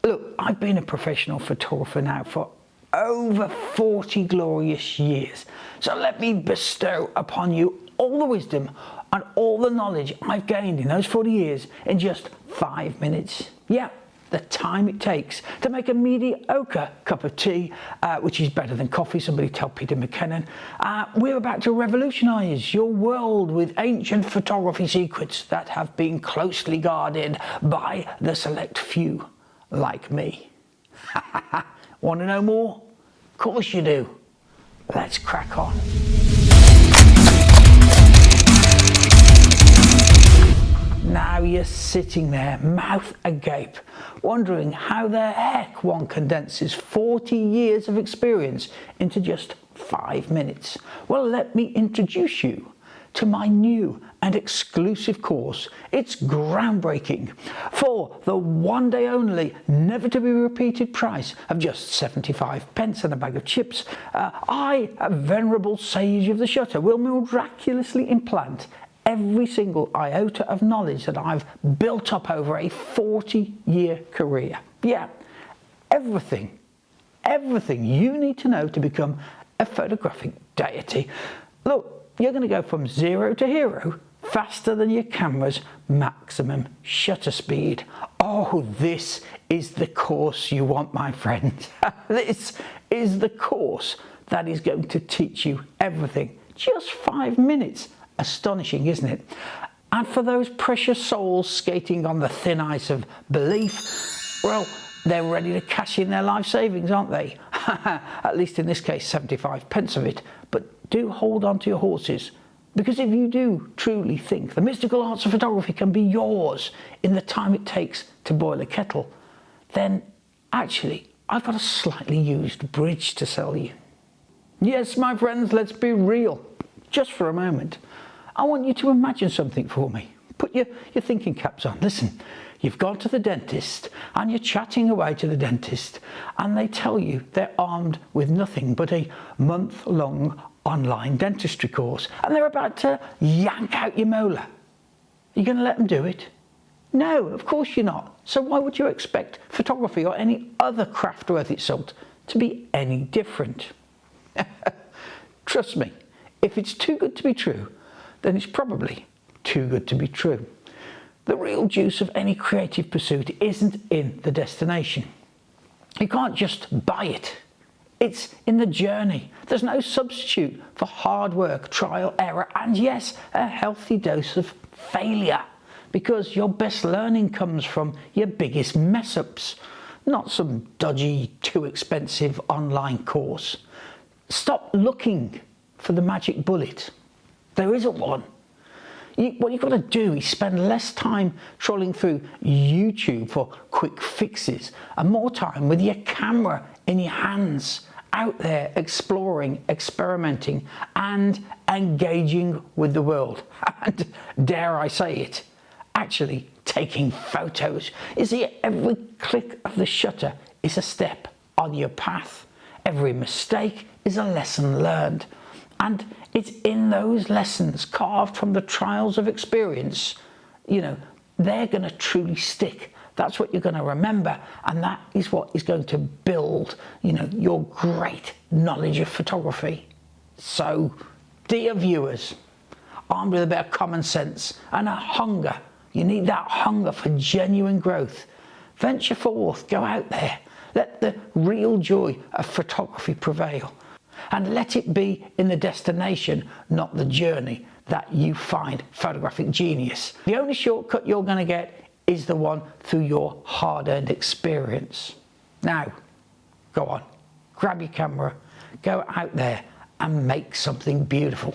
Look, I've been a professional photographer now for over 40 glorious years. So let me bestow upon you all the wisdom and all the knowledge I've gained in those 40 years in just 5 minutes. Yeah, the time it takes to make a mediocre cup of tea, which is better than coffee, somebody tell Peter McKinnon. We're about to revolutionise your world with ancient photography secrets that have been closely guarded by the select few like me. Want to know more? Of course you do. Let's crack on. Now you're sitting there, mouth agape, wondering how the heck one condenses 40 years of experience into just 5 minutes. Well, let me introduce you to my new and exclusive course. It's groundbreaking. For the one day only, never to be repeated price of just 75 pence and a bag of chips, I, a venerable sage of the shutter, will miraculously implant every single iota of knowledge that I've built up over a 40-year career. Yeah, everything you need to know to become a photographic deity. Look, you're going to go from 0 to hero faster than your camera's maximum shutter speed. Oh, this is the course you want, my friend. This is the course that is going to teach you everything. Just 5 minutes. Astonishing, isn't it? And for those precious souls skating on the thin ice of belief, well, they're ready to cash in their life savings, aren't they? At least in this case, 75 pence of it. But do hold on to your horses, because if you do truly think the mystical arts of photography can be yours in the time it takes to boil a kettle, then actually I've got a slightly used bridge to sell you. Yes, my friends, let's be real, just for a moment. I want you to imagine something for me. Put your thinking caps on. Listen, you've gone to the dentist and you're chatting away to the dentist, and they tell you they're armed with nothing but a month-long online dentistry course, and they're about to yank out your molar. Are you going to let them do it? No, of course you're not. So why would you expect photography or any other craft worth its salt to be any different? Trust me, if it's too good to be true, then it's probably too good to be true. The real juice of any creative pursuit isn't in the destination. You can't just buy it. It's in the journey. There's no substitute for hard work, trial, error, and yes, a healthy dose of failure. Because your best learning comes from your biggest mess-ups, not some dodgy, too expensive online course. Stop looking for the magic bullet. There isn't one. What you've got to do is spend less time trolling through YouTube for quick fixes and more time with your camera in your hands, out there exploring, experimenting and engaging with the world. And dare I say it, actually taking photos. You see, every click of the shutter is a step on your path. Every mistake is a lesson learned. And it's in those lessons carved from the trials of experience, they're going to truly stick. That's what you're going to remember. And that is what is going to build, your great knowledge of photography. So, dear viewers, armed with a bit of common sense and a hunger, you need that hunger for genuine growth. Venture forth, go out there. Let the real joy of photography prevail. And let it be in the destination, not the journey, that you find photographic genius. The only shortcut you're going to get is the one through your hard-earned experience. Now, go on, grab your camera, go out there and make something beautiful.